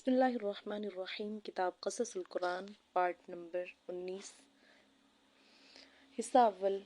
بسم اللہ الرحمن الرحیم۔ کتاب قصص القرآن پارٹ نمبر 19، حصہ اول،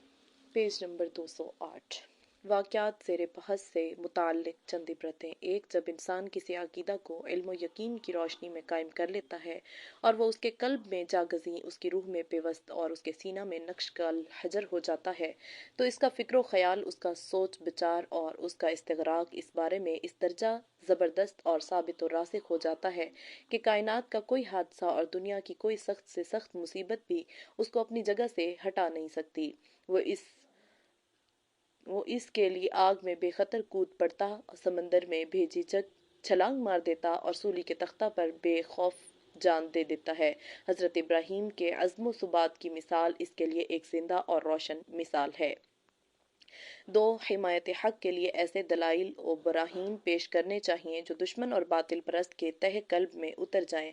پیج نمبر 208۔ واقعات زیر بحث سے متعلق چند عبرتیں۔ ایک، جب انسان کسی عقیدہ کو علم و یقین کی روشنی میں قائم کر لیتا ہے اور وہ اس کے قلب میں جاگزیں، اس کی روح میں پیوست اور اس کے سینہ میں نقش الحجر ہو جاتا ہے، تو اس کا فکر و خیال، اس کا سوچ بچار اور اس کا استغراق اس بارے میں اس درجہ زبردست اور ثابت و راسخ ہو جاتا ہے کہ کائنات کا کوئی حادثہ اور دنیا کی کوئی سخت سے سخت مصیبت بھی اس کو اپنی جگہ سے ہٹا نہیں سکتی۔ وہ اس کے لیے آگ میں بے خطر کود پڑتا، سمندر میں بے جھجک چھلانگ مار دیتا اور سولی کے تختہ پر بے خوف جان دے دیتا ہے۔ حضرت ابراہیم کے عزم و ثبات کی مثال اس کے لیے ایک زندہ اور روشن مثال ہے۔ دو، حمایت حق کے لیے ایسے دلائل و براہین پیش کرنے چاہیے جو دشمن اور باطل پرست کے تہہ قلب میں اتر جائیں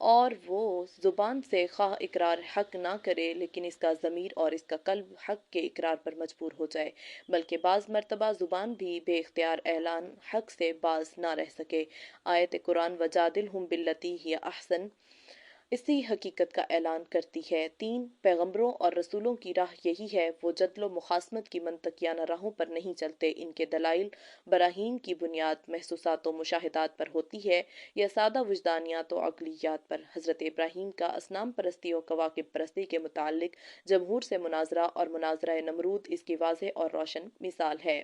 اور وہ زبان سے خواہ اقرار حق نہ کرے، لیکن اس کا ضمیر اور اس کا قلب حق کے اقرار پر مجبور ہو جائے، بلکہ بعض مرتبہ زبان بھی بے اختیار اعلان حق سے باز نہ رہ سکے۔ آیت قرآن وَجَادِلْهُمْ بِالَّتِي هِيَ أَحْسَنُ اسی حقیقت کا اعلان کرتی ہے۔ تین، پیغمبروں اور رسولوں کی راہ یہی ہے، وہ جدل و مخاصمت کی منطقیانہ راہوں پر نہیں چلتے، ان کے دلائل براہین کی بنیاد محسوسات و مشاہدات پر ہوتی ہے یا سادہ وجدانیات و عقلیات پر۔ حضرت ابراہیم کا اصنام پرستی و کواکب پرستی کے متعلق جمہور سے مناظرہ اور مناظرہ نمرود اس کی واضح اور روشن مثال ہے۔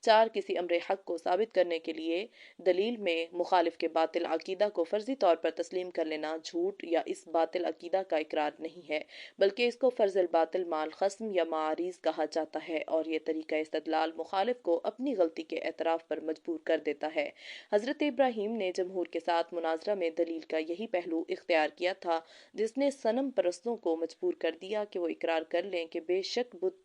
چار، کسی امر حق کو ثابت کرنے کے لیے دلیل میں مخالف کے باطل عقیدہ کو فرضی طور پر تسلیم کر لینا جھوٹ یا اس باطل عقیدہ کا اقرار نہیں ہے، بلکہ اس کو فرض الباطل مال خصم یا معارض کہا جاتا ہے، اور یہ طریقہ استدلال مخالف کو اپنی غلطی کے اعتراف پر مجبور کر دیتا ہے۔ حضرت ابراہیم نے جمہور کے ساتھ مناظرہ میں دلیل کا یہی پہلو اختیار کیا تھا جس نے صنم پرستوں کو مجبور کر دیا کہ وہ اقرار کر لیں کہ بے شک بت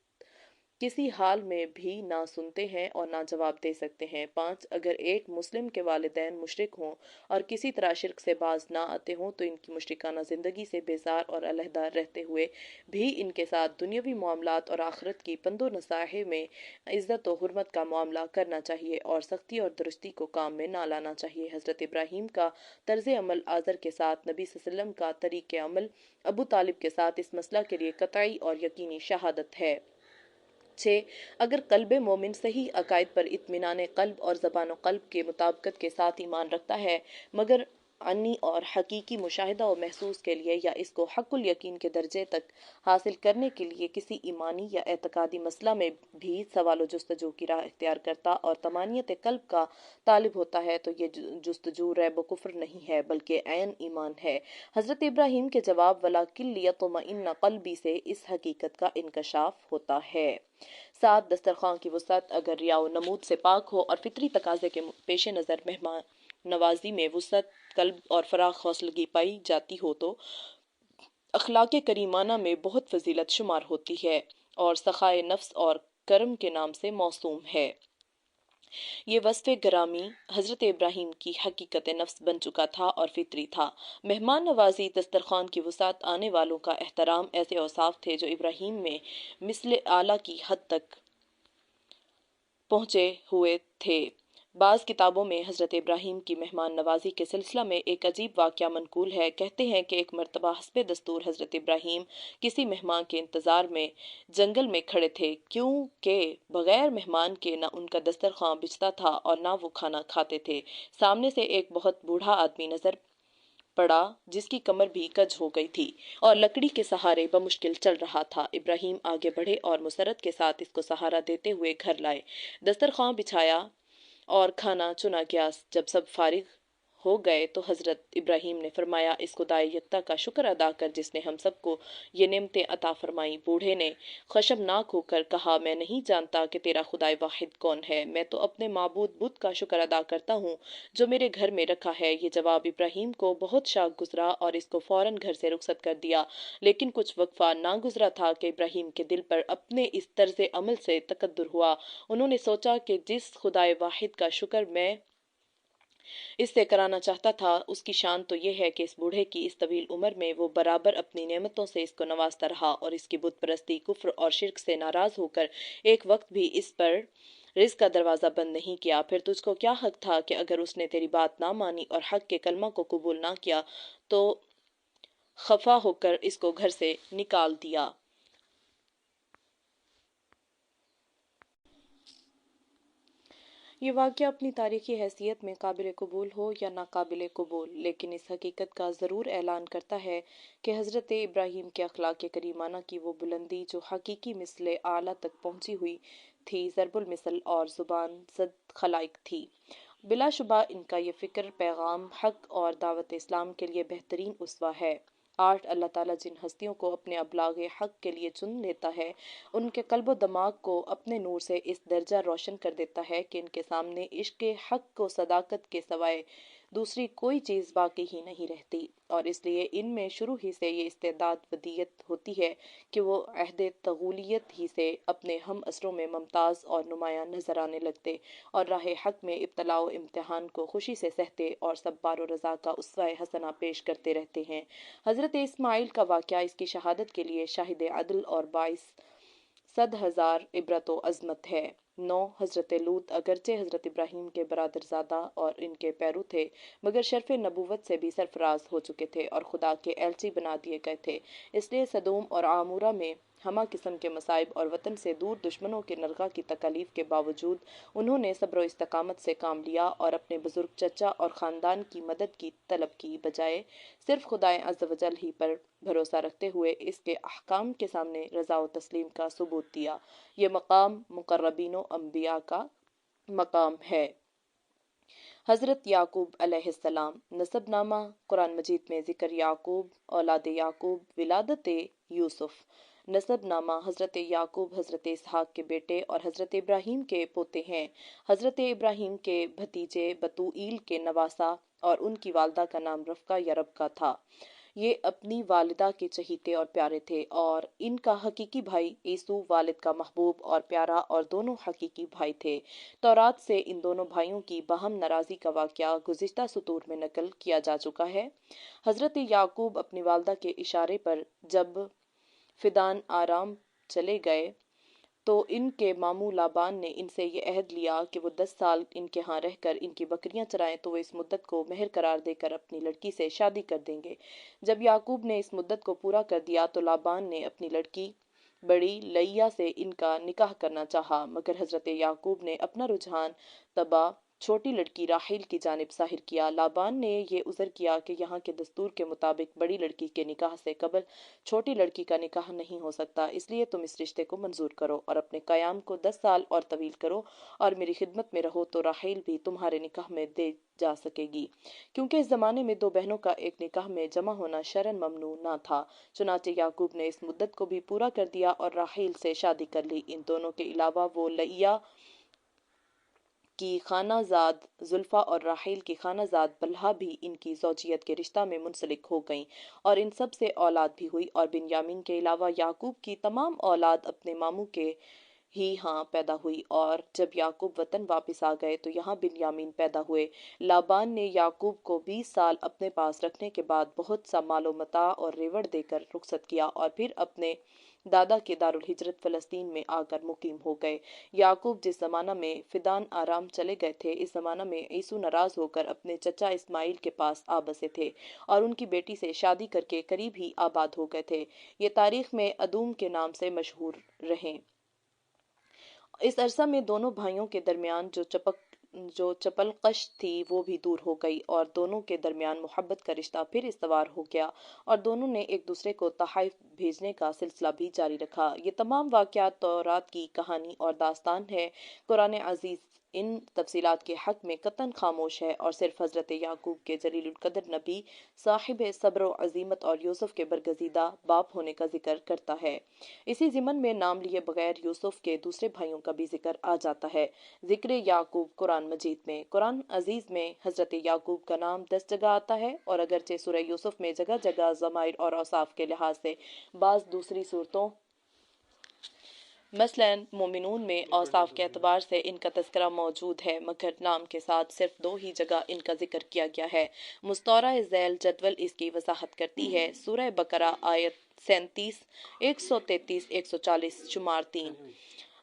کسی حال میں بھی نہ سنتے ہیں اور نہ جواب دے سکتے ہیں۔ پانچ، اگر ایک مسلم کے والدین مشرک ہوں اور کسی طرح شرک سے باز نہ آتے ہوں تو ان کی مشرکانہ زندگی سے بیزار اور علیحدہ رہتے ہوئے بھی ان کے ساتھ دنیاوی معاملات اور آخرت کی پند و نصیحت میں عزت و حرمت کا معاملہ کرنا چاہیے اور سختی اور درستی کو کام میں نہ لانا چاہیے۔ حضرت ابراہیم کا طرز عمل آزر کے ساتھ نبی صلی اللہ علیہ وسلم کا طریق عمل ابو طالب کے ساتھ اس مسئلہ کے لیے قطعی اور یقینی شہادت ہے۔ 6، اگر قلب مومن صحیح عقائد پر اطمینان قلب اور زبان و قلب کے مطابقت کے ساتھ ایمان رکھتا ہے، مگر عنی اور حقیقی مشاہدہ و محسوس کے لیے یا اس کو حق الیقین کے درجے تک حاصل کرنے کے لیے کسی ایمانی یا اعتقادی مسئلہ میں بھی سوال و جستجو کی راہ اختیار کرتا اور طمانینت قلب کا طالب ہوتا ہے تو یہ جستجو ریب و کفر نہیں ہے بلکہ عین ایمان ہے۔ حضرت ابراہیم کے جواب وَلَٰكِن لِيَطْمَئِنَّ قَلْبِي سے اس حقیقت کا انکشاف ہوتا ہے۔ 7، دسترخوان کی وسعت اگر ریا و نمود سے پاک ہو اور فطری تقاضے کے پیش نظر مہمان نوازی میں وسعت قلب اور فراخ حوصلگی پائی جاتی ہو تو اخلاق کریمانہ میں بہت فضیلت شمار ہوتی ہے اور سخائے نفس اور کرم کے نام سے موسوم ہے۔ یہ وصف گرامی حضرت ابراہیم کی حقیقت نفس بن چکا تھا اور فطری تھا۔ مہمان نوازی، دسترخوان کی وسعت، آنے والوں کا احترام ایسے اوصاف تھے جو ابراہیم میں مثل اعلیٰ کی حد تک پہنچے ہوئے تھے۔ بعض کتابوں میں حضرت ابراہیم کی مہمان نوازی کے سلسلہ میں ایک عجیب واقعہ منقول ہے۔ کہتے ہیں کہ ایک مرتبہ حسب دستور حضرت ابراہیم کسی مہمان کے انتظار میں جنگل میں کھڑے تھے، کیونکہ بغیر مہمان کے نہ ان کا دسترخوان بچھتا تھا اور نہ وہ کھانا کھاتے تھے۔ سامنے سے ایک بہت بوڑھا آدمی نظر پڑا جس کی کمر بھی کج ہو گئی تھی اور لکڑی کے سہارے بمشکل چل رہا تھا۔ ابراہیم آگے بڑھے اور مسرت کے ساتھ اس کو سہارا دیتے ہوئے گھر لائے، دسترخوان بچھایا اور کھانا چنا گیا۔ جب سب فارغ ہو گئے تو حضرت ابراہیم نے فرمایا، اس خدائے یکتا کا شکر ادا کر جس نے ہم سب کو یہ نعمتیں عطا فرمائیں۔ بوڑھے نے خشمناک ہو کر کہا، میں نہیں جانتا کہ تیرا خدائے واحد کون ہے، میں تو اپنے معبود بت کا شکر ادا کرتا ہوں جو میرے گھر میں رکھا ہے۔ یہ جواب ابراہیم کو بہت شاق گزرا اور اس کو فوراً گھر سے رخصت کر دیا، لیکن کچھ وقفہ نہ گزرا تھا کہ ابراہیم کے دل پر اپنے اس طرز عمل سے تقدر ہوا۔ انہوں نے سوچا کہ جس خدائے واحد کا شکر میں اس سے کرانا چاہتا تھا اس کی شان تو یہ ہے کہ اس بوڑھے کی اس طویل عمر میں وہ برابر اپنی نعمتوں سے اس کو نوازتا رہا اور اس کی بت پرستی، کفر اور شرک سے ناراض ہو کر ایک وقت بھی اس پر رزق کا دروازہ بند نہیں کیا، پھر تجھ کو کیا حق تھا کہ اگر اس نے تیری بات نہ مانی اور حق کے کلمہ کو قبول نہ کیا تو خفا ہو کر اس کو گھر سے نکال دیا۔ یہ واقعہ اپنی تاریخی حیثیت میں قابل قبول ہو یا ناقابل قبول، لیکن اس حقیقت کا ضرور اعلان کرتا ہے کہ حضرت ابراہیم کے اخلاق کریمانہ کی وہ بلندی جو حقیقی مثل اعلیٰ تک پہنچی ہوئی تھی، ضرب المثل اور زبان زد خلائق تھی۔ بلا شبہ ان کا یہ فکر، پیغام حق اور دعوت اسلام کے لیے بہترین اسوہ ہے۔ اللہ تعالیٰ جن ہستیوں کو اپنے ابلاغ حق کے لیے چن لیتا ہے، ان کے قلب و دماغ کو اپنے نور سے اس درجہ روشن کر دیتا ہے کہ ان کے سامنے عشق حق کو صداقت کے سوائے دوسری کوئی چیز باقی ہی نہیں رہتی، اور اس لیے ان میں شروع ہی سے یہ استعداد ودیت ہوتی ہے کہ وہ عہد طغولیت ہی سے اپنے ہم عصروں میں ممتاز اور نمایاں نظر آنے لگتے اور راہ حق میں ابتلاء و امتحان کو خوشی سے سہتے اور صبار و رضا کا اسوہ حسنہ پیش کرتے رہتے ہیں۔ حضرت اسماعیل کا واقعہ اس کی شہادت کے لیے شاہد عدل اور باعث 100,000 عبرت و عظمت ہے۔ 9 حضرت لوط اگرچہ حضرت ابراہیم کے برادر زادہ اور ان کے پیرو تھے، مگر شرف نبوت سے بھی سرفراز ہو چکے تھے اور خدا کے ایلچی بنا دیے گئے تھے، اس لیے سدوم اور عامورہ میں ہمہ قسم کے مصائب اور وطن سے دور دشمنوں کے نرغہ کی تکالیف کے باوجود انہوں نے صبر و استقامت سے کام لیا اور اپنے بزرگ چچا اور خاندان کی مدد کی طلب کی بجائے صرف خدائے عز و جل ہی پر بھروسہ رکھتے ہوئے اس کے احکام کے سامنے رضا و تسلیم کا ثبوت دیا۔ یہ مقام مقربین و انبیاء کا مقام ہے۔ حضرت یعقوب علیہ السلام نسب نامہ۔ قرآن مجید میں ذکر یعقوب، اولاد یعقوب، ولادت یوسف۔ نسب نامہ: حضرت یعقوب حضرت اسحاق کے بیٹے اور حضرت ابراہیم کے پوتے ہیں۔ حضرت ابراہیم کے بھتیجے بتوئیل کے نواسا اور ان کی والدہ کا نام رفقہ یا ربکہ تھا۔ یہ اپنی والدہ کے چہیتے اور پیارے تھے، اور ان کا حقیقی بھائی عیسو والد کا محبوب اور پیارا اور دونوں حقیقی بھائی تھے۔ تورات سے ان دونوں بھائیوں کی باہم ناراضی کا واقعہ گزشتہ سطور میں نقل کیا جا چکا ہے۔ حضرت یعقوب اپنی والدہ کے اشارے پر جب فدان آرام چلے گئے تو ان کے ماموں لابان نے ان سے یہ عہد لیا کہ وہ 10 سال ان کے ہاں رہ کر ان کی بکریاں چرائیں تو وہ اس مدت کو مہر قرار دے کر اپنی لڑکی سے شادی کر دیں گے۔ جب یعقوب نے اس مدت کو پورا کر دیا تو لابان نے اپنی لڑکی بڑی لئیا سے ان کا نکاح کرنا چاہا، مگر حضرت یعقوب نے اپنا رجحان تبا چھوٹی لڑکی راحیل کی جانب ظاہر کیا۔ لابان نے یہ عذر کیا کہ یہاں کے دستور کے مطابق بڑی لڑکی کے نکاح سے قبل چھوٹی لڑکی کا نکاح نہیں ہو سکتا، اس لیے تم اس رشتے کو منظور کرو اور اپنے قیام کو 10 سال اور طویل کرو اور میری خدمت میں رہو تو راحیل بھی تمہارے نکاح میں دے جا سکے گی، کیونکہ اس زمانے میں 2 بہنوں کا ایک نکاح میں جمع ہونا شرعاً ممنوع نہ تھا۔ چنانچہ یعقوب نے اس مدت کو بھی پورا کر دیا اور راحیل سے شادی کر لی۔ ان دونوں کے علاوہ وہ لئیا کی خانہ زاد زلفا اور راحیل کی خانہ زاد بلہا بھی ان کی زوجیت کے رشتہ میں منسلک ہو گئیں اور ان سب سے اولاد بھی ہوئی، اور بنیامین کے علاوہ یعقوب کی تمام اولاد اپنے ماموں کے ہی ہاں پیدا ہوئی، اور جب یعقوب وطن واپس آ گئے تو یہاں بنیامین پیدا ہوئے۔ لابان نے یعقوب کو 20 سال اپنے پاس رکھنے کے بعد بہت سا مال و متاع اور ریوڑ دے کر رخصت کیا اور پھر اپنے دادا کے دارالہجرت فلسطین میں آ کر مقیم ہو گئے۔ یعقوب جس زمانہ میں فدان آرام چلے گئے تھے، اس زمانہ میں عیسو ناراض ہو کر اپنے چچا اسماعیل کے پاس آ بسے تھے اور ان کی بیٹی سے شادی کر کے قریب ہی آباد ہو گئے تھے۔ یہ تاریخ میں ادوم کے نام سے مشہور رہیں۔ اس عرصہ میں دونوں بھائیوں کے درمیان جو چپلقش تھی وہ بھی دور ہو گئی اور دونوں کے درمیان محبت کا رشتہ پھر استوار ہو گیا اور دونوں نے ایک دوسرے کو تحائف بھیجنے کا سلسلہ بھی جاری رکھا۔ یہ تمام واقعات تورات کی کہانی اور داستان ہے۔ قرآن عزیز ان تفصیلات کے حق میں قطعاً خاموش ہے اور صرف حضرت یعقوب کے جلیل القدر نبی، صاحب صبر و عظیمت اور یوسف کے برگزیدہ باپ ہونے کا ذکر کرتا ہے۔ اسی ضمن میں نام لیے بغیر یوسف کے دوسرے بھائیوں کا بھی ذکر آ جاتا ہے۔ ذکر یعقوب قرآن مجید میں۔ قرآن عزیز میں حضرت یعقوب کا نام 10 جگہ آتا ہے، اور اگرچہ سورہ یوسف میں جگہ جگہ ضمائر اور اوصاف کے لحاظ سے بعض دوسری صورتوں مثلاً مومنون میں اوصاف کے اعتبار سے ان کا تذکرہ موجود ہے، مگر نام کے ساتھ صرف 2 ہی جگہ ان کا ذکر کیا گیا ہے۔ مستعارہ ذیل جدول اس کی وضاحت کرتی ہے۔ سورہ بقرہ آیت 37، 133، 140 شمار 3،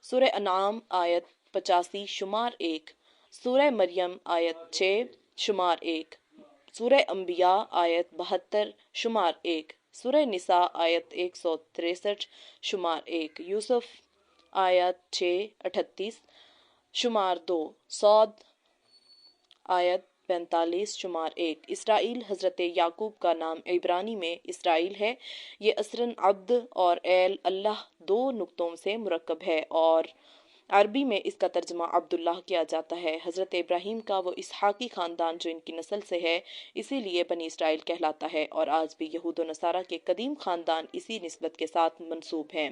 سورہ انعام آیت 85 شمار 1، سورہ مریم آیت 6 شمار 1، سورہ انبیاء آیت 72 شمار 1، سورہ نساء آیت 163 شمار 1، یوسف آیت 6:38 شمار 2، صاد آیت 45 شمار 1۔ اسرائیل حضرت یعقوب کا نام عبرانی میں اسرائیل ہے۔ یہ اصلاً عبد اور ایل اللہ دو نقطوں سے مرکب ہے اور عربی میں اس کا ترجمہ عبداللہ کیا جاتا ہے۔ حضرت ابراہیم کا وہ اسحاقی خاندان جو ان کی نسل سے ہے اسی لیے بنی اسرائیل کہلاتا ہے، اور آج بھی یہود و نصارہ کے قدیم خاندان اسی نسبت کے ساتھ منسوب ہیں۔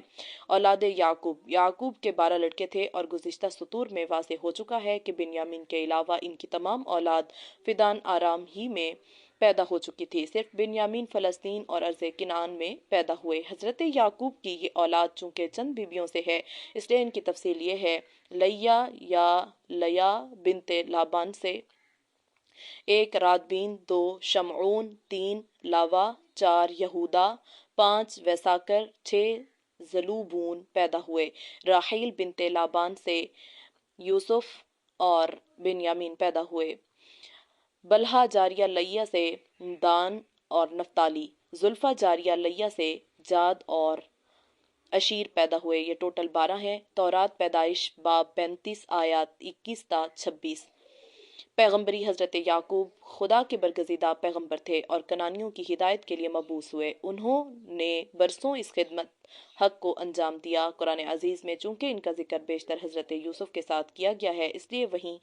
اولاد یعقوب، یعقوب کے 12 لڑکے تھے اور گزشتہ سطور میں واضح ہو چکا ہے کہ بنیامین کے علاوہ ان کی تمام اولاد فدان آرام ہی میں پیدا ہو چکی تھی، صرف بنیامین فلسطین اور ارض کنعان میں پیدا ہوئے۔ حضرت یعقوب کی یہ اولاد چونکہ چند بیویوں سے ہے اس لیے ان کی تفصیل یہ ہے: لیا یا لیا بنت لابان سے، 1 رادبین، 2 شمعون، 3 لاوا، 4 یہودا، 5 ویساکر، 6 زلوبون پیدا ہوئے۔ راحیل بنت لابان سے یوسف اور بنیامین پیدا ہوئے۔ بلہا جاریہ لیا سے دان اور نفتالی، زلفہ جاریہ لیا سے جاد اور اشیر پیدا ہوئے۔ یہ ٹوٹل 12 ہیں۔ تورات پیدائش باب 35 آیات 21 تا 26۔ پیغمبری، حضرت یعقوب خدا کے برگزیدہ پیغمبر تھے اور کنانیوں کی ہدایت کے لیے مبعوث ہوئے۔ انہوں نے برسوں اس خدمت حق کو انجام دیا۔ قرآن عزیز میں چونکہ ان کا ذکر بیشتر حضرت یوسف کے ساتھ کیا گیا ہے اس لیے وہیں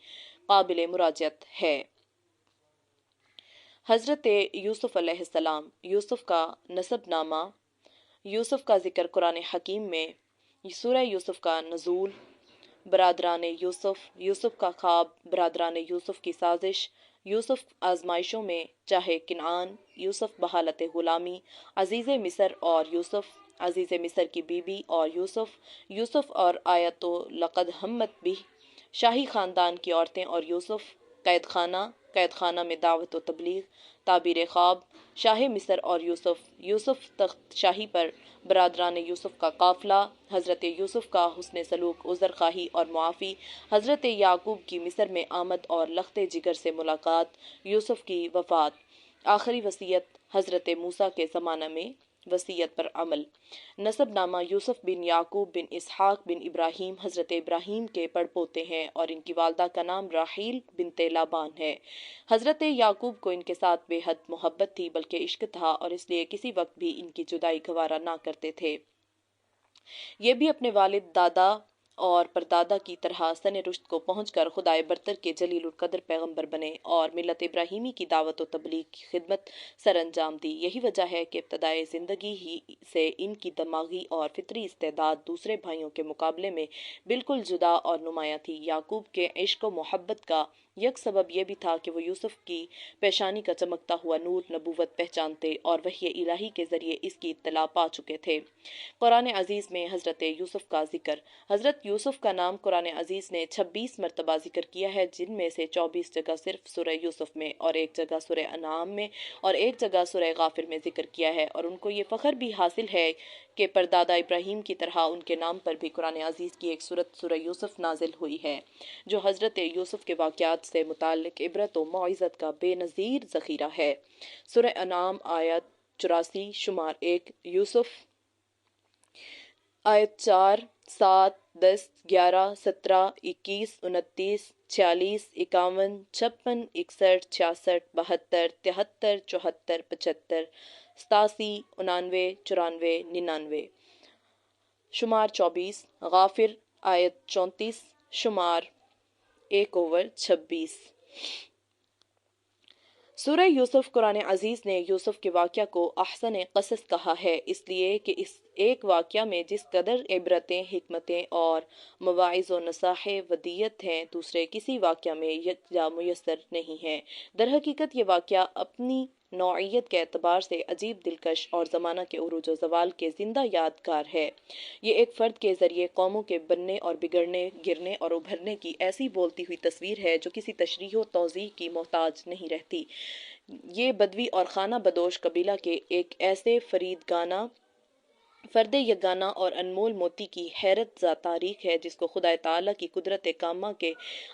قابل مراجعت ہے۔ حضرت یوسف علیہ السلام، یوسف کا نسب نامہ، یوسف کا ذکر قرآن حکیم میں، سورہ یوسف کا نزول، برادران یوسف، یوسف کا خواب، برادران یوسف کی سازش، یوسف آزمائشوں میں، چاہے کنعان، یوسف بحالت غلامی، عزیز مصر اور یوسف، عزیز مصر کی بیوی اور یوسف، یوسف اور آیت لقد ہمت بھی، شاہی خاندان کی عورتیں اور یوسف، قید خانہ، قید خانہ میں دعوت و تبلیغ، تعبیر خواب، شاہ مصر اور یوسف، یوسف تخت شاہی پر، برادران یوسف کا قافلہ، حضرت یوسف کا حسن سلوک، عذر خواہی اور معافی، حضرت یعقوب کی مصر میں آمد اور لخت جگر سے ملاقات، یوسف کی وفات، آخری وصیت، حضرت موسیٰ کے زمانہ میں وصیت پر عمل۔ نسب نامہ، یوسف بن یعقوب بن اسحاق بن ابراہیم حضرت ابراہیم کے پڑپوتے ہیں اور ان کی والدہ کا نام راحیل بنت لابان ہے۔ حضرت یعقوب کو ان کے ساتھ بے حد محبت تھی بلکہ عشق تھا اور اس لیے کسی وقت بھی ان کی جدائی گوارا نہ کرتے تھے۔ یہ بھی اپنے والد، دادا اور پردادا کی طرح سن رشد کو پہنچ کر خدائے برتر کے جلیل القدر پیغمبر بنے اور ملت ابراہیمی کی دعوت و تبلیغ کی خدمت سر انجام دی۔ یہی وجہ ہے کہ ابتدائے زندگی ہی سے ان کی دماغی اور فطری استعداد دوسرے بھائیوں کے مقابلے میں بالکل جدا اور نمایاں تھی۔ یعقوب کے عشق و محبت کا یک سبب یہ بھی تھا کہ وہ یوسف کی پیشانی کا چمکتا ہوا نور نبوت پہچانتے اور وحی الہی کے ذریعے اس کی اطلاع پا چکے تھے۔ قرآن عزیز میں حضرت یوسف کا ذکر، حضرت یوسف کا نام قرآن عزیز نے 26 مرتبہ ذکر کیا ہے جن میں سے 24 جگہ صرف سورہ یوسف میں اور 1 جگہ سورہ انعام میں اور 1 جگہ سورہ غافر میں ذکر کیا ہے، اور ان کو یہ فخر بھی حاصل ہے کہ پردادا ابراہیم کی طرح ان کے نام پر بھی قرآن عزیز کی ایک سورت سورہ یوسف نازل ہوئی ہے جو حضرت یوسف کے واقعات سے متعلق عبرت و موعظت کا بے نظیر ذخیرہ ہے۔ سورہ انعام آیت 84 شمار 1، یوسف آیت 4، 7، 10، 11، 17، 21، 29، 46، 51، 56، 61، 66، 72، 73، 74، 75، 87، 99، 94، 99۔ شمار 24، غافر آیت 34 شمار 1/26۔ سورہ یوسف، قرآن عزیز نے یوسف کے واقعہ کو احسن قصص کہا ہے اس لیے کہ اس ایک واقعہ میں جس قدر عبرتیں، حکمتیں اور مواعظ و نصائح ودیت ہیں دوسرے کسی واقعہ میں یکجا میسر نہیں ہے۔ در حقیقت یہ واقعہ اپنی نوعیت کے اعتبار سے عجیب، دلکش اور زمانہ کے عروج و زوال کے زندہ یادگار ہے۔ یہ ایک فرد کے ذریعے قوموں کے بننے اور بگڑنے، گرنے اور ابھرنے کی ایسی بولتی ہوئی تصویر ہے جو کسی تشریح و توضیح کی محتاج نہیں رہتی۔ یہ بدوی اور خانہ بدوش قبیلہ کے ایک ایسے فرد یگانہ اور انمول موتی کی حیرت زا تاریخ ہے جس کو خدا تعالیٰ کی قدرت کامہ کے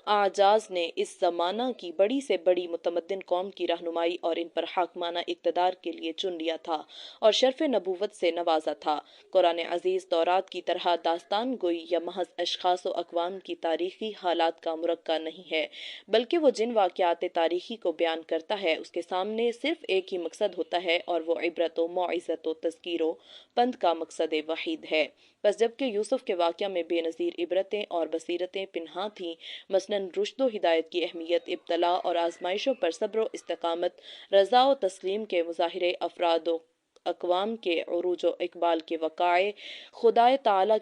اعجاز نے اس زمانہ کی بڑی سے بڑی متمدن قوم کی رہنمائی اور ان پر حاکمانہ اقتدار کے لیے چن لیا تھا اور شرف نبوت سے نوازا تھا۔ قرآن عزیز تورات کی طرح داستان گوئی یا محض اشخاص و اقوام کی تاریخی حالات کا مرقع نہیں ہے، بلکہ وہ جن واقعات تاریخی کو بیان کرتا ہے اس کے سامنے صرف ایک ہی مقصد ہوتا ہے اور وہ عبرت و موعظت و تذکیر و پند کا مقصد وحید ہے۔ بس جبکہ یوسف کے واقعہ میں بے نظیر عبرتیں اور بصیرتیں پنہاں تھیں، مثلاً رشد و ہدایت کی اہمیت، ابتلا اور آزمائشوں پر صبر و استقامت، رضا و تسلیم کے مظاہرے، افراد و اقوام کے عروج و اقبال کے وقائع، خدائے تعالیٰ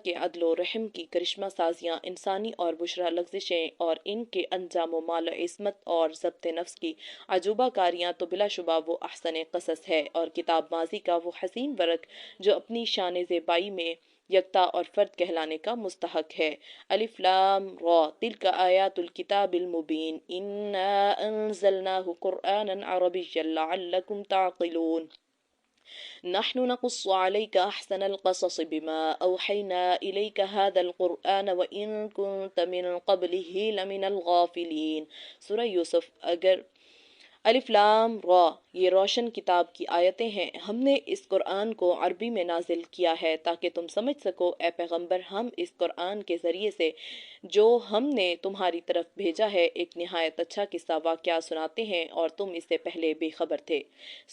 کے عدل و رحم کی کرشمہ سازیاں، انسانی اور بشرا لغزشیں اور ان کے انجام و مال و عصمت اور ضبط نفس کی عجوبہ کاریاں، تو بلا شبہ وہ احسن قصص ہے اور کتاب ماضی کا وہ حسین ورق جو اپنی شان زیبائی میں یکتا اور فرد کہلانے کا مستحق ہے۔ الف لام را تلک آیات الکتاب المبین انا انزلناہ قرآنا عربیا لعلکم تعقلون نحن نقص عليك أحسن القصص بما أوحينا إليك هذا القرآن وإن كنت من قبله لمن الغافلين۔ سورہ یوسف۔ اگر الف لام را یہ روشن کتاب کی آیتیں ہیں، ہم نے اس قرآن کو عربی میں نازل کیا ہے تاکہ تم سمجھ سکو اے پیغمبر، ہم اس قرآن کے ذریعے سے جو ہم نے تمہاری طرف بھیجا ہے ایک نہایت اچھا قصہ واقعہ سناتے ہیں اور تم اس سے پہلے بے خبر تھے۔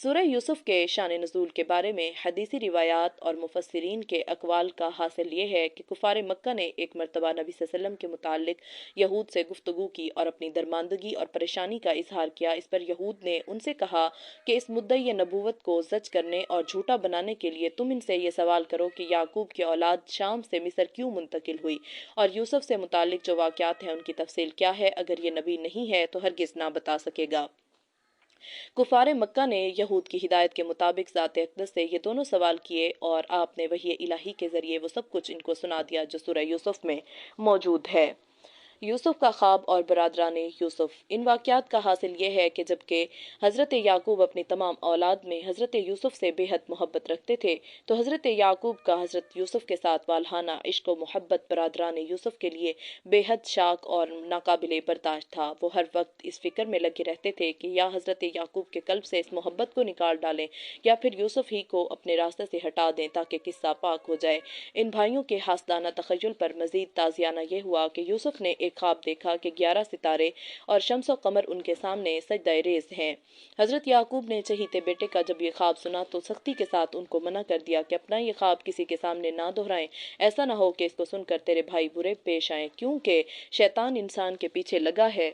سورہ یوسف کے شان نزول کے بارے میں حدیثی روایات اور مفسرین کے اقوال کا حاصل یہ ہے کہ کفار مکہ نے ایک مرتبہ نبی صلی اللہ علیہ وسلم کے متعلق یہود سے گفتگو کی اور اپنی درماندگی اور پریشانی کا اظہار کیا۔ اس پر یہود نے ان سے کہا کہ اس مدعی نبوت کو زج کرنے اور جھوٹا بنانے کے لیے تم ان سے یہ سوال کرو کہ یعقوب کی اولاد شام سے مصر کیوں منتقل ہوئی اور یوسف سے متعلق جو واقعات ہیں ان کی تفصیل کیا ہے، اگر یہ نبی نہیں ہے تو ہرگز نہ بتا سکے گا۔ کفار مکہ نے یہود کی ہدایت کے مطابق ذات اقدس سے یہ دونوں سوال کیے اور آپ نے وحی الہی کے ذریعے وہ سب کچھ ان کو سنا دیا جو سورہ یوسف میں موجود ہے۔ یوسف کا خواب اور برادران یوسف۔ ان واقعات کا حاصل یہ ہے کہ جبکہ حضرت یعقوب اپنی تمام اولاد میں حضرت یوسف سے بے حد محبت رکھتے تھے، تو حضرت یعقوب کا حضرت یوسف کے ساتھ والہانہ عشق و محبت برادران یوسف کے لیے بے حد شاق اور ناقابل برداشت تھا۔ وہ ہر وقت اس فکر میں لگے رہتے تھے کہ یا حضرت یعقوب کے قلب سے اس محبت کو نکال ڈالیں یا پھر یوسف ہی کو اپنے راستے سے ہٹا دیں تاکہ قصہ پاک ہو جائے۔ ان بھائیوں کے حاسدانہ تخیل پر مزید تازیانہ یہ ہوا کہ یوسف نے ایک خواب دیکھا کہ 11 ستارے اور شمس و قمر ان کے سامنے سجدہ ریز ہیں۔ حضرت یعقوب نے چہیتے بیٹے کا جب یہ خواب سنا تو سختی کے ساتھ ان کو منع کر دیا کہ اپنا یہ خواب کسی کے سامنے نہ دہرائیں، ایسا نہ ہو کہ اس کو سن کر تیرے بھائی برے پیش آئیں، کیونکہ شیطان انسان کے پیچھے لگا ہے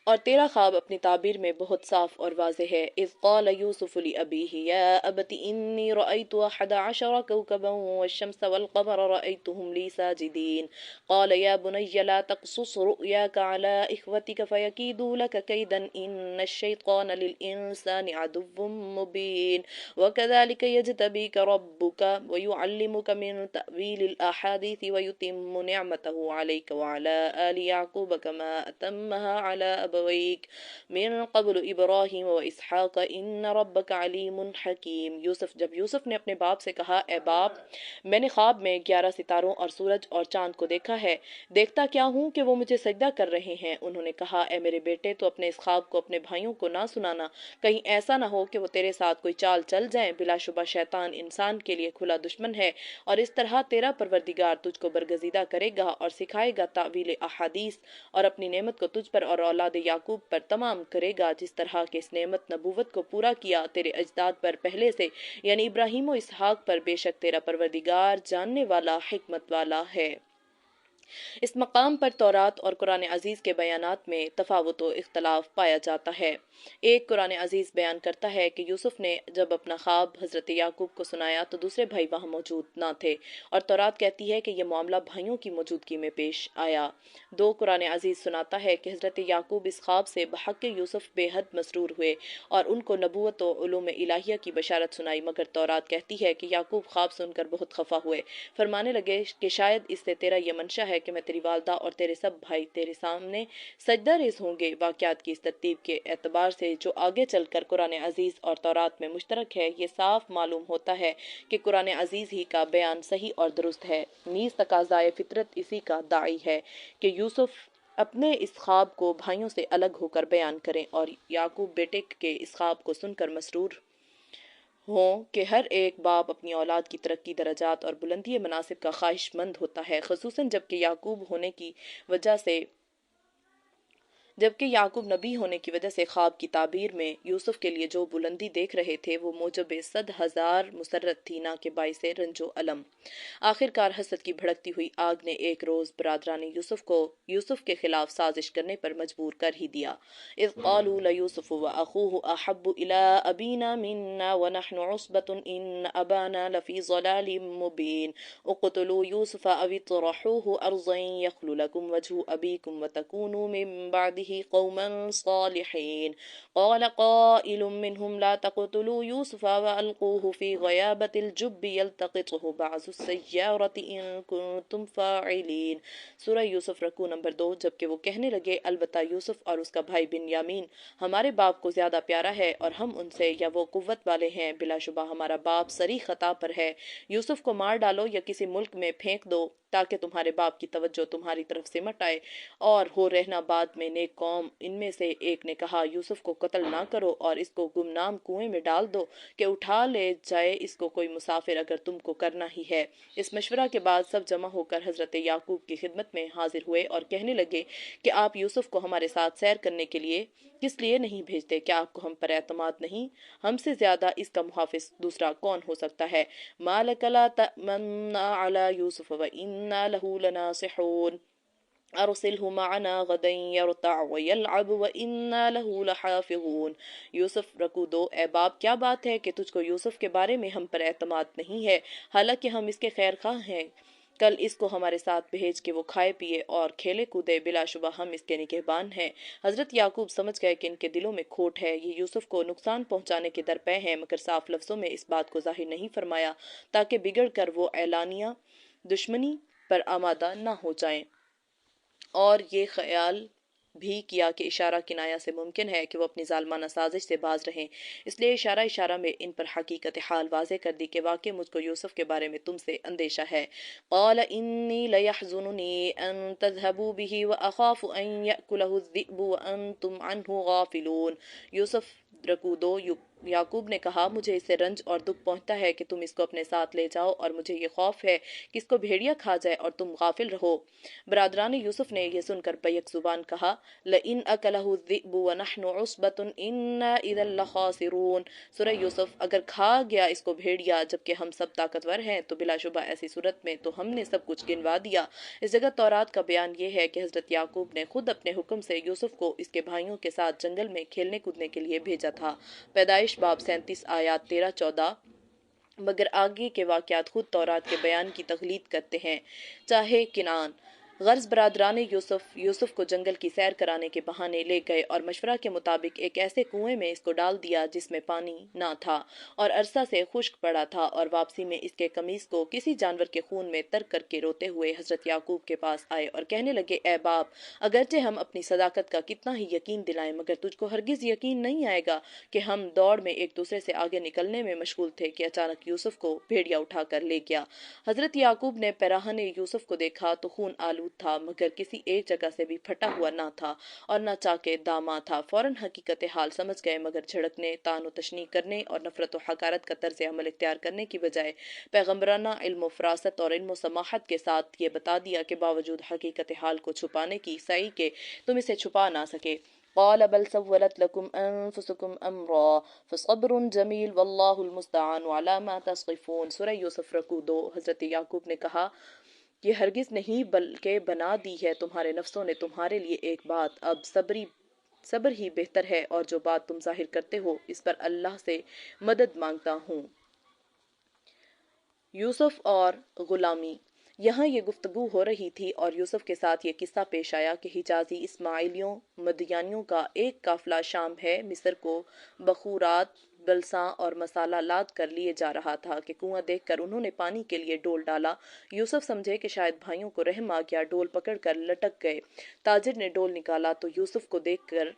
اور تیرا خواب اپنی تعبیر میں بہت صاف اور واضح ہے۔ اذ قال یوسف لأبیہ یا ابت انی رأیت 11 کوکبا والشمس والقمر رأیتهم لی ساجدین قال یا بنی لا تقصص رؤیاک علی اخوتک فیکیدوا لک کیدا ان الشیطان للانسان عدو مبین وکذلک یجتبیک ربک ویعلمک من تأویل الاحادیث ویتم نعمته علیک وعلی آل یعقوب کما اتمها علی ابویک من قبل ابراہیم و اسحاق ان ربک علیم حکیم۔ جب یوسف نے اپنے باپ سے کہا، اے باپ، میں نے خواب میں 11 ستاروں اور سورج اور چاند کو دیکھا ہے، دیکھتا کیا ہوں کہ وہ مجھے سجدہ کر رہے ہیں۔ انہوں نے کہا، اے میرے بیٹے، تو اپنے اس خواب کو اپنے بھائیوں کو نہ سنانا، کہیں ایسا نہ ہو کہ وہ تیرے ساتھ کوئی چال چل جائیں۔ بلا شبہ شیطان انسان کے لیے کھلا دشمن ہے اور اس طرح تیرا پروردگار تجھ کو برگزیدہ کرے گا اور سکھائے گا تاویل احادیث اور اپنی نعمت کو تجھ پر اور اولاد یعقوب پر تمام کرے گا، جس طرح کہ اس نعمت نبوت کو پورا کیا تیرے اجداد پر پہلے سے، یعنی ابراہیم و اسحاق پر۔ بے شک تیرا پروردگار جاننے والا، حکمت والا ہے۔ اس مقام پر تورات اور قرآن عزیز کے بیانات میں تفاوت و اختلاف پایا جاتا ہے۔ ایک قرآن عزیز بیان کرتا ہے کہ یوسف نے جب اپنا خواب حضرت یعقوب کو سنایا تو دوسرے بھائی وہاں موجود نہ تھے، اور تورات کہتی ہے کہ یہ معاملہ بھائیوں کی موجودگی میں پیش آیا۔ دو قرآن عزیز سناتا ہے کہ حضرت یعقوب اس خواب سے بحق یوسف بے حد مسرور ہوئے اور ان کو نبوت و علوم الہیہ کی بشارت سنائی، مگر تورات کہتی ہے کہ یعقوب خواب سن کر بہت خفا ہوئے، فرمانے لگے کہ شاید اس سے تیرا یہ منشا ہے ہے کہ میں تیری والدہ اور تیرے سب بھائی تیرے سامنے سجدہ ریز ہوں گے۔ واقعات کی اس ترتیب کے اعتبار سے جو آگے چل کر قرآن عزیز اور تورات میں مشترک ہے، یہ صاف معلوم ہوتا ہے کہ قرآن عزیز ہی کا بیان صحیح اور درست ہے۔ نیز تقاضائے فطرت اسی کا داعی ہے کہ یوسف اپنے اس خواب کو بھائیوں سے الگ ہو کر بیان کریں اور یعقوب بیٹے کے اس خواب کو سن کر مسرور ہوں کہ ہر ایک باپ اپنی اولاد کی ترقی، درجات اور بلندی مناصب کا خواہش مند ہوتا ہے، خصوصاً جبکہ یعقوب نبی ہونے کی وجہ سے خواب کی تعبیر میں یوسف کے لیے جو بلندی دیکھ رہے تھے وہ موجب 100,000 مسرت تھی، نہ کہ باعث رنج و الم۔ آخرکار حسد کی بھڑکتی ہوئی آگ نے ایک روز برادران یوسف کو یوسف کے خلاف سازش کرنے پر مجبور کر ہی دیا۔ اذ قالوا لیوسف واخوہ احب الی ابینا منا ونحن عصبة ان ابانا لفی ضلال مبین اقتلوا یوسف او اطرحوه ارضا یخل لکم وجہ ابیکم وتکونوا من بعده قوما صالحین قال قائل منهم لا تقتلوا يوسف وألقوه في غيابة الجب يلتقطه بعض السيارة إن كنتم فاعلين۔ سورہ یوسف رکوع نمبر 2۔ جبکہ وہ کہنے لگے البتہ یوسف اور اس کا بھائی بنیامین ہمارے باپ کو زیادہ پیارا ہے اور ہم ان سے یا وہ قوت والے ہیں، بلا شبہ ہمارا باپ سری خطا پر ہے، یوسف کو مار ڈالو یا کسی ملک میں پھینک دو تاکہ تمہارے باپ کی توجہ تمہاری طرف سے مٹ آئے۔ اور ہو رہنا بعد میں نیک قوم ان میں سے ایک نے کہا یوسف کو قتل نہ کرو اور اس کو گمنام کنویں میں ڈال دو کہ اٹھا لے جائے اس کو کوئی مسافر اگر تم کو کرنا ہی ہے۔ اس مشورہ کے بعد سب جمع ہو کر حضرت یعقوب کی خدمت میں حاضر ہوئے اور کہنے لگے کہ آپ یوسف کو ہمارے ساتھ سیر کرنے کے لیے کس لیے نہیں بھیجتے؟ کیا آپ کو ہم پر اعتماد نہیں؟ ہم سے زیادہ اس کا محافظ دوسرا کون ہو سکتا ہے؟ مَا لَكَ لَا تَأْمَنَّا عَلَى يُوسُفَ وَإِنَّا لَهُ لَنَاصِحُونَ ارسلہ معنا غدا یرتع ویلعب وإنا لہ لحافظون۔ یوسف رکوع 2۔ اے باپ کیا بات ہے کہ تجھ کو یوسف کے بارے میں ہم پر اعتماد نہیں ہے، حالانکہ ہم اس کے خیر خواہ ہیں۔ کل اس کو ہمارے ساتھ بھیج کہ وہ کھائے پیے اور کھیلے کودے، بلا شبہ ہم اس کے نگہبان ہیں۔ حضرت یعقوب سمجھ گئے کہ ان کے دلوں میں کھوٹ ہے، یہ یوسف کو نقصان پہنچانے کے درپے ہیں، مگر صاف لفظوں میں اس بات کو ظاہر نہیں فرمایا تاکہ بگڑ کر وہ اعلانیہ دشمنی پر آمادہ نہ ہو جائیں۔ اور یہ خیال بھی کیا کہ اشارہ کنایہ سے ممکن ہے کہ وہ اپنی ظالمانہ سازش سے باز رہیں، اس لیے اشارہ اشارہ میں ان پر حقیقت حال واضح کر دی کہ واقعی مجھ کو یوسف کے بارے میں تم سے اندیشہ ہے۔ قال انی لیحزننی ان تذهبوا به واخاف ان یأکلہ الذئب وانتم عنہ غافلون۔ یوسف رکوع 2۔ یعقوب نے کہا مجھے اس سے رنج اور دکھ پہنچتا ہے کہ تم اس کو اپنے ساتھ لے جاؤ اور مجھے یہ خوف ہے کہ اس کو بھیڑیا کھا جائے اور تم غافل رہو۔ برادران یوسف نے یہ سن کر بیک زبان کہا لئن اکلہ الذئب ونحن عصبة انا اذا لخاسرون۔ سورہ یوسف اگر کھا گیا اس کو بھیڑیا جبکہ ہم سب طاقتور ہیں تو بلا شبہ ایسی صورت میں تو ہم نے سب کچھ گنوا دیا۔ اس جگہ تورات کا بیان یہ ہے کہ حضرت یعقوب نے خود اپنے حکم سے یوسف کو اس کے بھائیوں کے ساتھ جنگل میں کھیلنے کودنے کے لیے بھیجا تھا۔ پیدائش باب 37 آیات 13-14۔ مگر آگے کے واقعات خود تورات کے بیان کی تقلید کرتے ہیں، چاہے کنعان۔ غرض برادران یوسف کو جنگل کی سیر کرانے کے بہانے لے گئے اور مشورہ کے مطابق ایک ایسے کنویں میں اس کو ڈال دیا جس میں پانی نہ تھا اور عرصہ سے خشک پڑا تھا، اور واپسی میں اس کے قمیص کو کسی جانور کے خون میں ترک کر کے روتے ہوئے حضرت یعقوب کے پاس آئے اور کہنے لگے اے باپ اگرچہ ہم اپنی صداقت کا کتنا ہی یقین دلائیں مگر تجھ کو ہرگز یقین نہیں آئے گا کہ ہم دوڑ میں ایک دوسرے سے آگے نکلنے میں مشغول تھے کہ اچانک یوسف کو بھیڑیا اٹھا کر لے گیا۔ حضرت یعقوب نے پیراہن یوسف کو دیکھا تو خون آلود تھا مگر کسی ایک جگہ سے بھی پھٹا ہوا نہ تھا اور نہ چاکے داماں تھا۔ فوراً حقیقت حال سمجھ گئے مگر جھڑکنے، طعن و تشنیع کرنے اور نفرت و حقارت کا طرز عمل اختیار کرنے کی بجائے پیغمبرانہ علم و فراست اور علم و سماحت کے ساتھ یہ بتا دیا کہ باوجود حقیقت حال کو چھپانے کی سعی کے تم اسے چھپا نہ سکے۔ قال بل سولت لكم انفسكم امرا فصبر جمیل واللہ المستعان علی ما تصفون۔ سورہ یوسف رکوع 2۔ حضرت یعقوب نے کہا یہ ہرگز نہیں بلکہ بنا دی ہے تمہارے نفسوں نے تمہارے لیے ایک بات، اب صبر ہی بہتر ہے اور جو بات تم ظاہر کرتے ہو اس پر اللہ سے مدد مانگتا ہوں۔ یوسف اور غلامی۔ یہاں یہ گفتگو ہو رہی تھی اور یوسف کے ساتھ یہ قصہ پیش آیا کہ حجازی اسماعیلیوں مدیانیوں کا ایک قافلہ شام ہے مصر کو بخورات بلساں اور مسالہ لاد کر لیے جا رہا تھا کہ کنواں دیکھ کر انہوں نے پانی کے لیے ڈول ڈالا۔ یوسف سمجھے کہ شاید بھائیوں کو رحم آ گیا، ڈول پکڑ کر لٹک گئے۔ تاجر نے ڈول نکالا تو یوسف کو دیکھ کر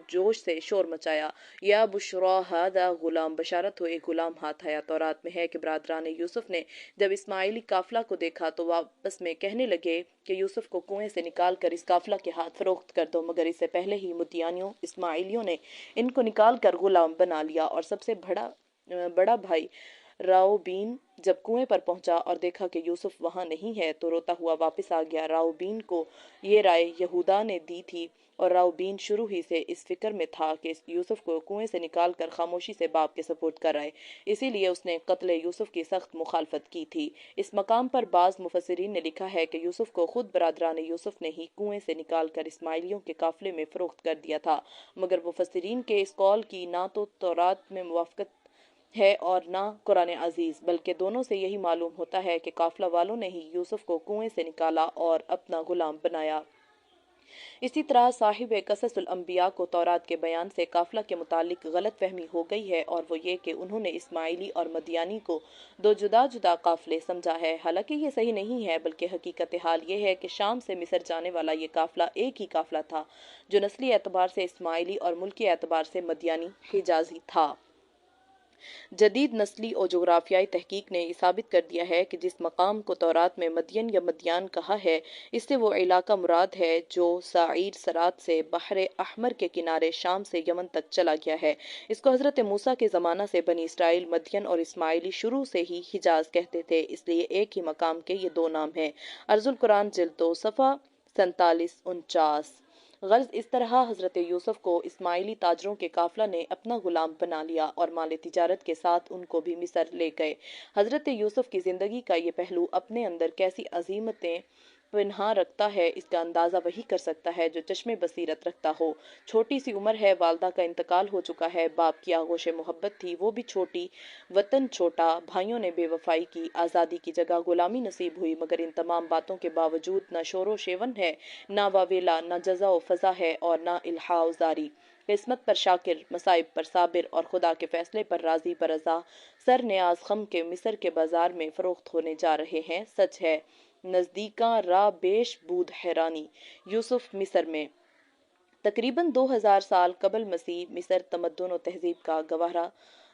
جوش سے شور مچایا، یا بشرا ھذا غلام، بشارت ہو ایک غلام ہاتھ آیا۔ تورات میں ہے کہ برادران یوسف نے جب اسماعیلی قافلہ کو دیکھا تو واپس میں کہنے لگے کہ یوسف کو کنویں سے نکال کر اس قافلہ کے ہاتھ فروخت کر دو، مگر اس سے پہلے ہی مدیانیوں اسماعیلیوں نے ان کو نکال کر غلام بنا لیا۔ اور سب سے بڑا بھائی راؤبین جب کنویں پر پہنچا اور دیکھا کہ یوسف وہاں نہیں ہے تو روتا ہوا واپس آ گیا۔ راؤبین کو یہ رائے یہودا نے دی تھی اور راؤبین شروع ہی سے اس فکر میں تھا کہ یوسف کو کنویں سے نکال کر خاموشی سے باپ کے سپرد کرائے، اسی لیے اس نے قتل یوسف کی سخت مخالفت کی تھی۔ اس مقام پر بعض مفسرین نے لکھا ہے کہ یوسف کو خود برادران یوسف نے ہی کنویں سے نکال کر اسماعیلیوں کے قافلے میں فروخت کر دیا تھا، مگر مفسرین کے اس قول کی نہ تو تورات میں موافقت ہے اور نہ قرآن عزیز، بلکہ دونوں سے یہی معلوم ہوتا ہے کہ قافلہ والوں نے ہی یوسف کو کنویں سے نکالا اور اپنا غلام بنایا۔ اسی طرح صاحب قصص الانبیاء کو تورات کے بیان سے قافلہ کے متعلق غلط فہمی ہو گئی ہے، اور وہ یہ کہ انہوں نے اسماعیلی اور مدیانی کو دو جدا جدا قافلے سمجھا ہے، حالانکہ یہ صحیح نہیں ہے، بلکہ حقیقت حال یہ ہے کہ شام سے مصر جانے والا یہ قافلہ ایک ہی قافلہ تھا جو نسلی اعتبار سے اسماعیلی اور ملکی اعتبار سے مدیانی حجازی تھا۔ جدید نسلی اور جغرافیائی تحقیق نے یہ ثابت کر دیا ہے کہ جس مقام کو تورات میں مدین یا مدیان کہا ہے، اس سے وہ علاقہ مراد ہے جو سعیر سرات سے بحر احمر کے کنارے شام سے یمن تک چلا گیا ہے۔ اس کو حضرت موسیٰ کے زمانہ سے بنی اسرائیل مدین اور اسماعیلی شروع سے ہی حجاز کہتے تھے، اس لیے ایک ہی مقام کے یہ دو نام ہیں۔ ارض القرآن جلد 2 صفحہ 47-49۔ غرض اس طرح حضرت یوسف کو اسماعیلی تاجروں کے قافلہ نے اپنا غلام بنا لیا اور مال تجارت کے ساتھ ان کو بھی مصر لے گئے۔ حضرت یوسف کی زندگی کا یہ پہلو اپنے اندر کیسی عظمتیں پنہاں رکھتا ہے، اس کا اندازہ وہی کر سکتا ہے جو چشم بصیرت رکھتا ہو۔ چھوٹی سی عمر ہے، والدہ کا انتقال ہو چکا ہے، باپ کی آغوش محبت تھی، وہ بھی چھوٹی، وطن چھوٹا، بھائیوں نے بے وفائی کی، آزادی کی جگہ غلامی نصیب ہوئی، مگر ان تمام باتوں کے باوجود نہ شور و شیون ہے، نہ واویلا، نہ جزا و فضا ہے اور نہ الحاح و زاری۔ قسمت پر شاکر، مصائب پر صابر اور خدا کے فیصلے پر راضی برضا سر نیاز خم کے مصر کے بازار میں فروخت ہونے جا رہے ہیں۔ سچ ہے نزدیکاں راہ بیش بود حیرانی۔ یوسف مصر میں تقریباً 2000 سال قبل مسیح مصر تمدن و تہذیب کا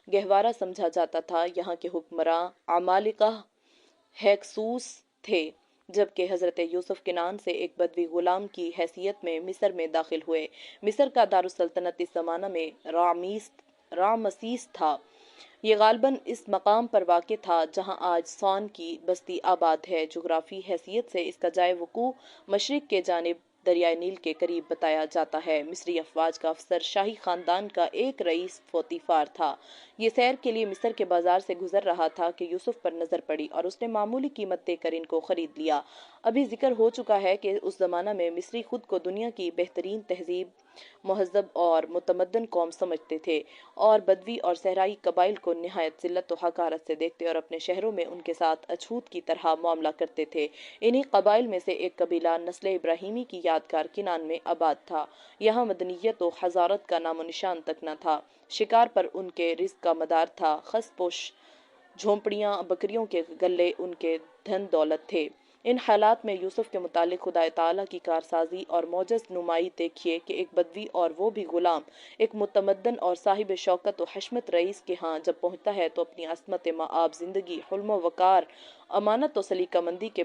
گہوارہ سمجھا جاتا تھا۔ یہاں کے حکمراں عمالقہ ہیکسوس تھے، جبکہ حضرت یوسف کنعان سے ایک بدوی غلام کی حیثیت میں مصر میں داخل ہوئے۔ مصر کا دارالسلطنت اس زمانہ میں رامسیس تھا۔ یہ غالباً اس مقام پر واقع تھا جہاں آج صان کی بستی آباد ہے۔ جغرافی حیثیت سے اس کا جائے وقوع مشرق کے جانب دریائے نیل کے قریب بتایا جاتا ہے۔ مصری افواج کا افسر شاہی خاندان کا ایک رئیس پوتیفار تھا۔ یہ سیر کے لیے مصر کے بازار سے گزر رہا تھا کہ یوسف پر نظر پڑی اور اس نے معمولی قیمت دے کر ان کو خرید لیا۔ ابھی ذکر ہو چکا ہے کہ اس زمانہ میں مصری خود کو دنیا کی بہترین تہذیب، مہذب اور متمدن قوم سمجھتے تھے، اور بدوی اور صحرائی قبائل کو نہایت ذلت و حقارت سے دیکھتے اور اپنے شہروں میں ان کے ساتھ اچھوت کی طرح معاملہ کرتے تھے۔ انہی قبائل میں سے ایک قبیلہ نسل ابراہیمی کی یادگار کنعان میں آباد تھا۔ یہاں مدنیت و حضارت کا نام و نشان تک نہ تھا۔ شکار پر ان کے رزق کا مدار تھا، خس پوش جھونپڑیاں، بکریوں کے گلے ان کے دھن دولت تھے۔ ان حالات میں یوسف کے متعلق خدا تعالیٰ کی کارسازی اور معجز نمائی دیکھیے کہ ایک بدوی اور وہ بھی غلام ایک متمدن اور صاحب شوکت و حشمت رئیس کے ہاں جب پہنچتا ہے تو اپنی عصمت مآب زندگی، حلم و وقار، امانت و سلیقہ مندی کے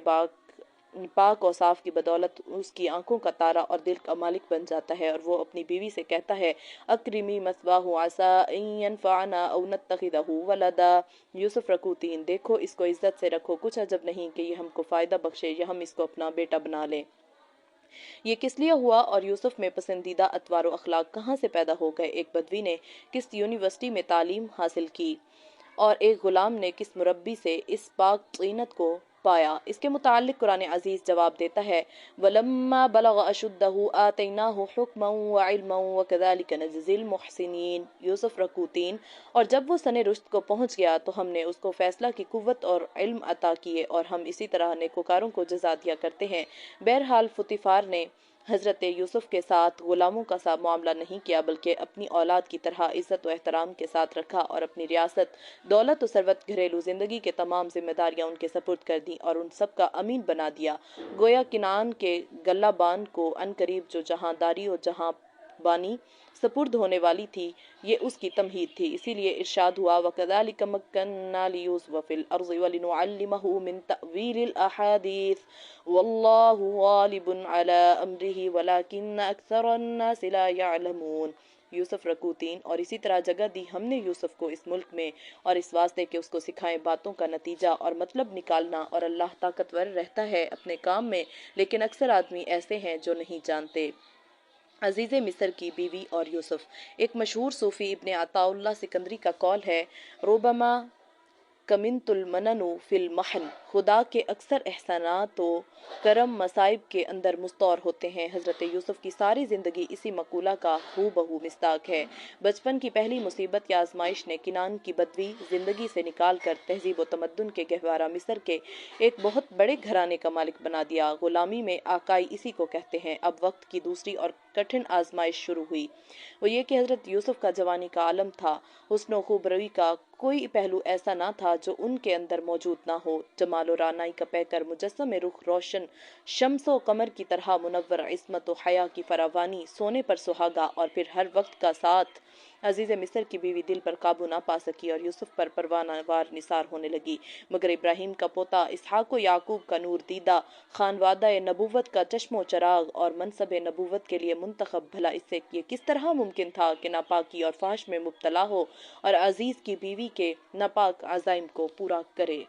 پاک اوصاف کی بدولت اس کی آنکھوں کا تارا اور دل کا مالک بن جاتا ہے، اور وہ اپنی بیوی سے کہتا ہے اکرمی مثواہ عسیٰ ان ینفعنا او نتخذہ ولدا۔ یوسف رکوع 3۔ دیکھو اس کو عزت سے رکھو، کچھ عجب نہیں کہ یہ ہم کو فائدہ بخشے یا ہم اس کو اپنا بیٹا بنا لیں۔ یہ کس لیے ہوا اور یوسف میں پسندیدہ اطوار و اخلاق کہاں سے پیدا ہو گئے؟ ایک بدوی نے کس یونیورسٹی میں تعلیم حاصل کی اور ایک غلام نے کس مربی سے اس پاک طینت کو پایا؟ اس کے متعلق قرآن عزیز جواب دیتا ہے وَلَمَّا بَلَغَ أَشُدَّهُ آتَيْنَاهُ حُكْمًا وَعِلْمًا وَكَذَلِكَ نَجْزِي الْمُحْسِنِينَ۔ یوسف رکوع 3۔ اور جب وہ سن رشد کو پہنچ گیا تو ہم نے اس کو فیصلہ کی قوت اور علم عطا کیے، اور ہم اسی طرح نیکوکاروں کو جزا دیا کرتے ہیں۔ بہرحال پوتیفار نے حضرت یوسف کے ساتھ غلاموں کا سا معاملہ نہیں کیا بلکہ اپنی اولاد کی طرح عزت و احترام کے ساتھ رکھا اور اپنی ریاست، دولت و ثروت، گھریلو زندگی کے تمام ذمہ داریاں ان کے سپرد کر دیں اور ان سب کا امین بنا دیا۔ گویا کنعان کے گلہ بان کو عنقریب جو جہاں داری و جہاں بانی سپرد ہونے والی تھی، یہ اس کی تمہید تھی۔ اسی لیے ارشاد ہوا وَكَذَلِكَ مَكَّنَّا لِيُوسُفَ فِي الْأَرْضِ وَلِنُعَلِّمَهُ مِن تَأْوِيلِ الْأَحَادِيثِ وَاللَّهُ غَالِبٌ عَلَى أَمْرِهِ وَلَكِنَّ أَكْثَرَ النَّاسِ لَا يَعْلَمُونَ۔ یوسف رکوع 3۔ اور اسی طرح جگہ دی ہم نے یوسف کو اس ملک میں اور اس واسطے کہ اس کو سکھائیں باتوں کا نتیجہ اور مطلب نکالنا، اور اللہ طاقتور رہتا ہے اپنے کام میں، لیکن اکثر آدمی ایسے ہیں جو نہیں جانتے۔ عزیز مصر کی بیوی اور یوسف۔ ایک مشہور صوفی ابن عطا اللہ سکندری کا قول ہے ربما کمنت المنن فی المحن، خدا کے اکثر احسانات و کرم مصائب کے اندر مستور ہوتے ہیں۔ حضرت یوسف کی ساری زندگی اسی مقولہ کا ہو بہو مصداق ہے۔ بچپن کی پہلی مصیبت یا آزمائش نے کنعان کی بدوی زندگی سے نکال کر تہذیب و تمدن کے گہوارہ مصر کے ایک بہت بڑے گھرانے کا مالک بنا دیا۔ غلامی میں آقائی اسی کو کہتے ہیں۔ اب وقت کی دوسری اور کٹھن آزمائش شروع ہوئی، وہ یہ کہ حضرت یوسف کا جوانی کا عالم تھا، حسن و خوب روی کا کوئی پہلو ایسا نہ تھا جو ان کے اندر موجود نہ ہو، جمال و رعنائی کا پیکر مجسم رخ روشن، شمس و قمر کی طرح منور، عصمت و حیا کی فراوانی، سونے پر سہاگا اور پھر ہر وقت کا ساتھ۔ عزیز مصر کی بیوی دل پر قابو نہ پا سکی اور یوسف پر پروانہ وار نثار ہونے لگی، مگر ابراہیم کا پوتا، اسحاق و یعقوب کا نور دیدہ، خانوادہ نبوت کا چشم و چراغ اور منصب نبوت کے لیے منتخب، بھلا اس سے یہ کس طرح ممکن تھا کہ ناپاکی اور فحش میں مبتلا ہو اور عزیز کی بیوی کے ناپاک عزائم کو پورا کرے۔